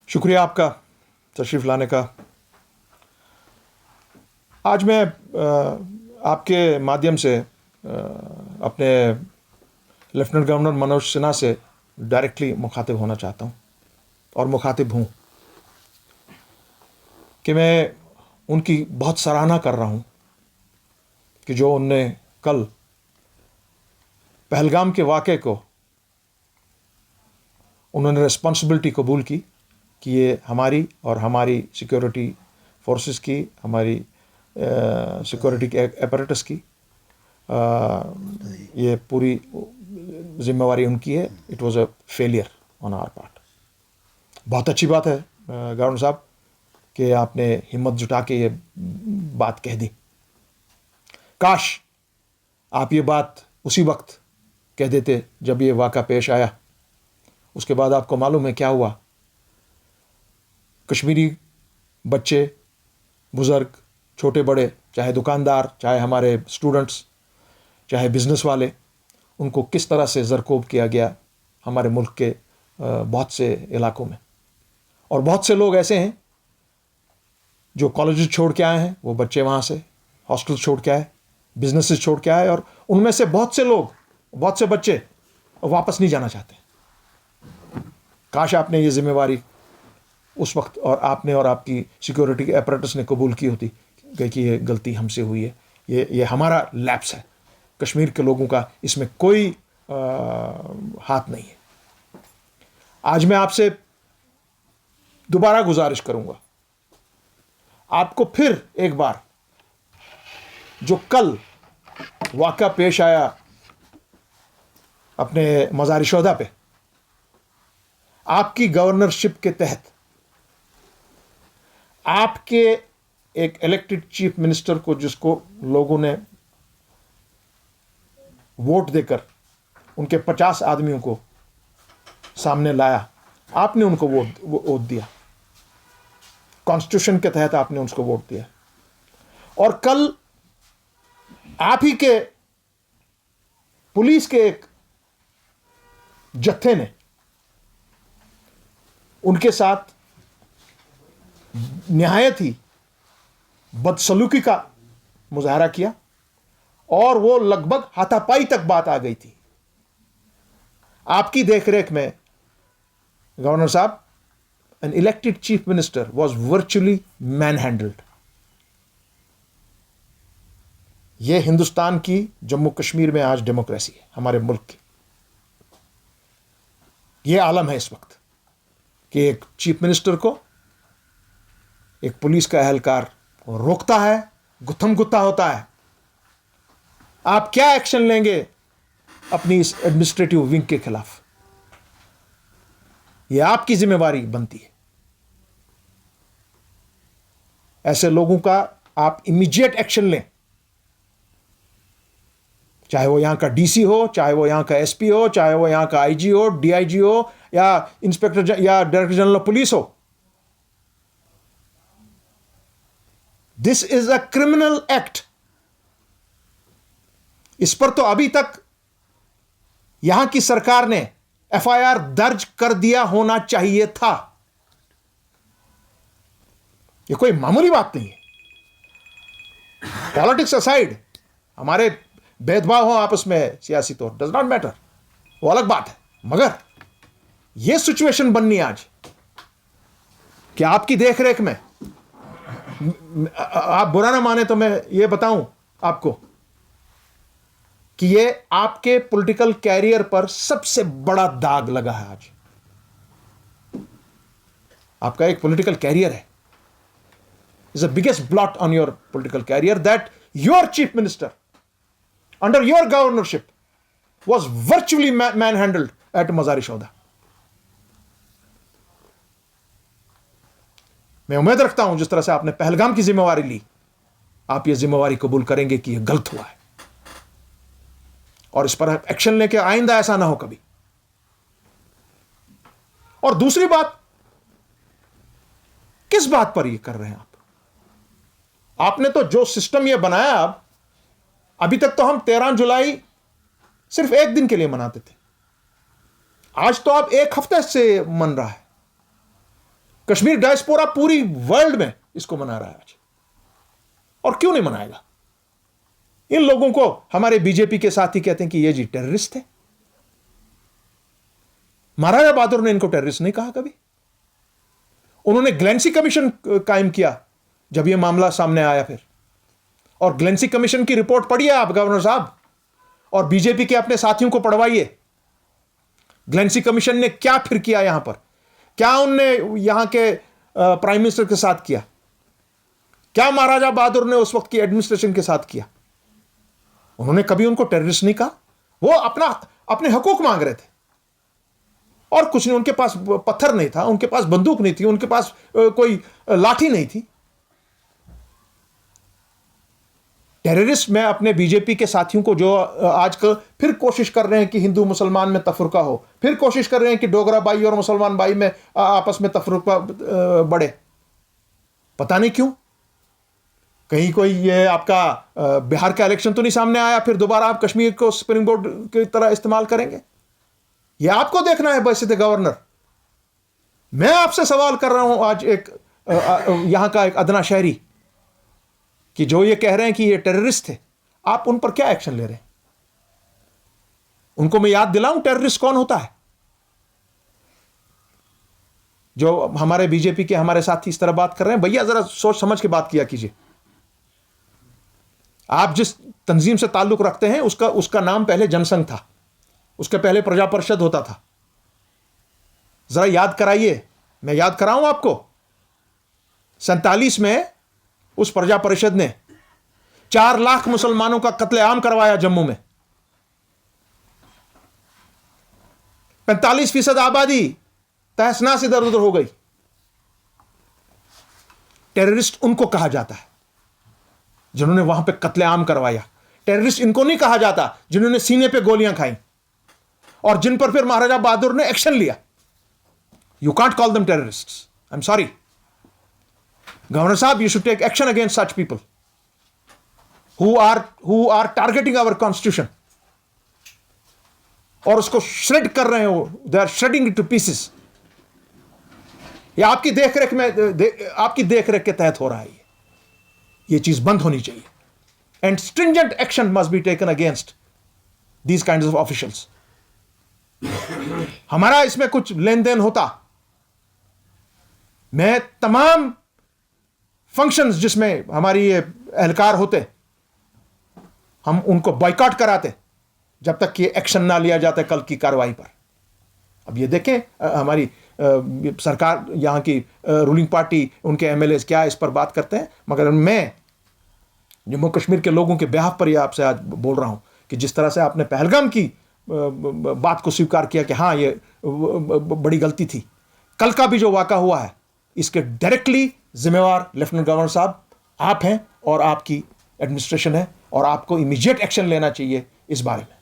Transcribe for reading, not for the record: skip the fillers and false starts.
शुक्रिया आपका तशरीफ़ लाने का। आज मैं आपके माध्यम से अपने लेफ्टिनेंट गवर्नर मनोज सिन्हा से डायरेक्टली मुखातिब होना चाहता हूँ और मुखातिब हूँ कि मैं उनकी बहुत सराहना कर रहा हूँ कि जो उनने कल पहलगाम के वाक़े को उन्होंने रिस्पॉन्सिबिलिटी कबूल की कि ये हमारी और हमारी सिक्योरिटी फोर्सेस की, हमारी सिक्योरिटी के अपैरेटस की ये पूरी जिम्मेवारी उनकी है। It was a failure on our part. बहुत अच्छी बात है गवर्नर साहब कि आपने हिम्मत जुटा के ये बात कह दी। काश आप ये बात उसी वक्त कह देते जब ये वाक़ा पेश आया। उसके बाद आपको मालूम है क्या हुआ। कश्मीरी बच्चे, बुज़ुर्ग, छोटे बड़े, चाहे दुकानदार, चाहे हमारे स्टूडेंट्स, चाहे बिज़नेस वाले, उनको किस तरह से ज़रकोब किया गया हमारे मुल्क के बहुत से इलाकों में। और बहुत से लोग ऐसे हैं जो कॉलेज छोड़ के आए हैं, वो बच्चे वहाँ से हॉस्टल छोड़ के आए, बिजनेसेस छोड़ के आए, और उनमें से बहुत से लोग, बहुत से बच्चे वापस नहीं जाना चाहते। काश आपने ये जिम्मेवारी उस वक्त और आपने और आपकी सिक्योरिटी के अपैरेटस ने कबूल की होती कि ये गलती हमसे हुई है, ये हमारा लैप्स है, कश्मीर के लोगों का इसमें कोई हाथ नहीं है। आज मैं आपसे दोबारा गुजारिश करूंगा, आपको फिर एक बार जो कल वाक़या पेश आया अपने मज़ार शोहदा पे, आपकी गवर्नरशिप के तहत आपके एक इलेक्टेड चीफ मिनिस्टर को, जिसको लोगों ने वोट देकर उनके 50 आदमियों को सामने लाया, आपने उनको वोट दिया, कॉन्स्टिट्यूशन के तहत आपने उनको वोट दिया। और कल आप ही के पुलिस के एक जत्थे ने उनके साथ निहायत ही बदसलूकी का मुजाहरा किया और वो लगभग हाथापाई तक बात आ गई थी। आपकी देखरेख में गवर्नर साहब, an elected chief minister was virtually man handled. ये हिंदुस्तान की, जम्मू कश्मीर में आज डेमोक्रेसी है, हमारे मुल्क की ये आलम है इस वक्त कि एक चीफ मिनिस्टर को एक पुलिस का एहलकार रोकता है, गुत्थम गुत्ता होता है। आप क्या एक्शन लेंगे अपनी इस एडमिनिस्ट्रेटिव विंग के खिलाफ? यह आपकी जिम्मेवारी बनती है। ऐसे लोगों का आप इमीडिएट एक्शन लें, चाहे वो यहां का डीसी हो, चाहे वो यहां का एसपी हो, चाहे वो यहां का आईजी हो, डीआईजी हो, या इंस्पेक्टर या डायरेक्टर जनरल ऑफ पुलिस हो। This is a criminal act. इस पर तो अभी तक यहां की सरकार ने एफआईआर दर्ज कर दिया होना चाहिए था। यह कोई मामूली बात नहीं है। पॉलिटिक्स असाइड, हमारे भेदभाव हो आपस में सियासी तौर, डज नॉट मैटर, वो अलग बात है, मगर यह सिचुएशन बननी आज कि आपकी देखरेख में, आप बुरा ना माने तो मैं ये बताऊं आपको कि ये आपके पॉलिटिकल कैरियर पर सबसे बड़ा दाग लगा है। आज आपका एक पॉलिटिकल कैरियर है, is the biggest blot on your political career that your chief minister under your governorship was virtually manhandled at मज़ार शोहदा। मैं उम्मीद रखता हूं जिस तरह से आपने पहलगाम की जिम्मेवारी ली, आप यह जिम्मेवारी कबूल करेंगे कि यह गलत हुआ है और इस पर एक्शन लेके आइंदा ऐसा ना हो कभी। और दूसरी बात, किस बात पर यह कर रहे हैं आप? आपने तो जो सिस्टम यह बनाया, अब अभी तक तो हम 13 जुलाई सिर्फ एक दिन के लिए मनाते थे, आज तो अब एक हफ्ते से मन रहा है। कश्मीर डायस्पोरा पूरी वर्ल्ड में इसको मना रहा है आज, और क्यों नहीं मनाएगा? इन लोगों को हमारे बीजेपी के साथी कहते हैं कि ये जी टेररिस्ट है। महाराजा बहादुर ने इनको टेररिस्ट नहीं कहा कभी। उन्होंने ग्लेंसी कमीशन कायम किया जब यह मामला सामने आया फिर, और ग्लेंसी कमीशन की रिपोर्ट पढ़िए आप गवर्नर साहब, और बीजेपी के अपने साथियों को पढ़वाइए। ग्लेंसी कमीशन ने क्या फिर किया यहां पर, क्या उनने यहां के प्राइम मिनिस्टर के साथ किया, क्या महाराजा बहादुर ने उस वक्त की एडमिनिस्ट्रेशन के साथ किया? उन्होंने कभी उनको टेररिस्ट नहीं कहा। वो अपने हकूक मांग रहे थे और कुछ नहीं। उनके पास पत्थर नहीं था, उनके पास बंदूक नहीं थी, उनके पास कोई लाठी नहीं थी। टेररिस्ट में अपने बीजेपी के साथियों को जो आजकल फिर कोशिश कर रहे हैं कि हिंदू मुसलमान में तफरुका हो, फिर कोशिश कर रहे हैं कि डोगरा भाई और मुसलमान भाई में आपस में तफरुका बढ़े, पता नहीं क्यों। कहीं कोई ये आपका बिहार का इलेक्शन तो नहीं सामने आया, फिर दोबारा आप कश्मीर को स्प्रिंग बोर्ड की तरह इस्तेमाल करेंगे? ये आपको देखना है वैसे गवर्नर। मैं आपसे सवाल कर रहा हूं आज एक यहां का एक अदना शहरी, कि जो ये कह रहे हैं कि ये टेररिस्ट थे, आप उन पर क्या एक्शन ले रहे हैं? उनको मैं याद दिलाऊं टेररिस्ट कौन होता है? जो हमारे बीजेपी के हमारे साथी इस तरह बात कर रहे हैं, भैया जरा सोच समझ के बात किया कीजिए। आप जिस तंजीम से ताल्लुक रखते हैं उसका नाम पहले जनसंघ था, उसके पहले प्रजा परिषद होता था। जरा याद कराइए, मैं याद कराऊं आपको। 47 में उस प्रजा परिषद ने 4 लाख मुसलमानों का कत्लेआम करवाया जम्मू में। 45% आबादी तहस-नहस इधर उधर हो गई। टेररिस्ट उनको कहा जाता है जिन्होंने वहां पे कत्लेआम करवाया। टेररिस्ट इनको नहीं कहा जाता जिन्होंने सीने पे गोलियां खाई और जिन पर फिर महाराजा बहादुर ने एक्शन लिया। You can't call them terrorists, I am sorry. Governor साहब, you should take action against such people who are targeting our constitution और उसको श्रेड कर रहे हो। They are shredding it to pieces. ये आपकी देखरेख में आपकी देखरेख के तहत हो रहा है। ये चीज बंद होनी चाहिए and stringent action must be taken against these kinds of officials. हमारा इसमें कुछ लेन देन होता, मैं तमाम फंक्शंस जिसमें हमारी ये एहलकार होते, हम उनको बॉयकॉट कराते जब तक कि एक्शन ना लिया जाता कल की कार्रवाई पर। अब ये देखें हमारी सरकार, यहाँ की रूलिंग पार्टी, उनके एमएलए क्या इस पर बात करते हैं, मगर मैं जम्मू कश्मीर के लोगों के बेहाफ पर यह आपसे आज बोल रहा हूं कि जिस तरह से आपने पहलगाम की बात को स्वीकार किया कि हाँ ये बड़ी गलती थी, कल का भी जो वाक़ा हुआ है इसके डायरेक्टली जिम्मेवार लेफ्टिनेंट गवर्नर साहब आप हैं और आपकी एडमिनिस्ट्रेशन है, और आपको इमीडिएट एक्शन लेना चाहिए इस बारे में।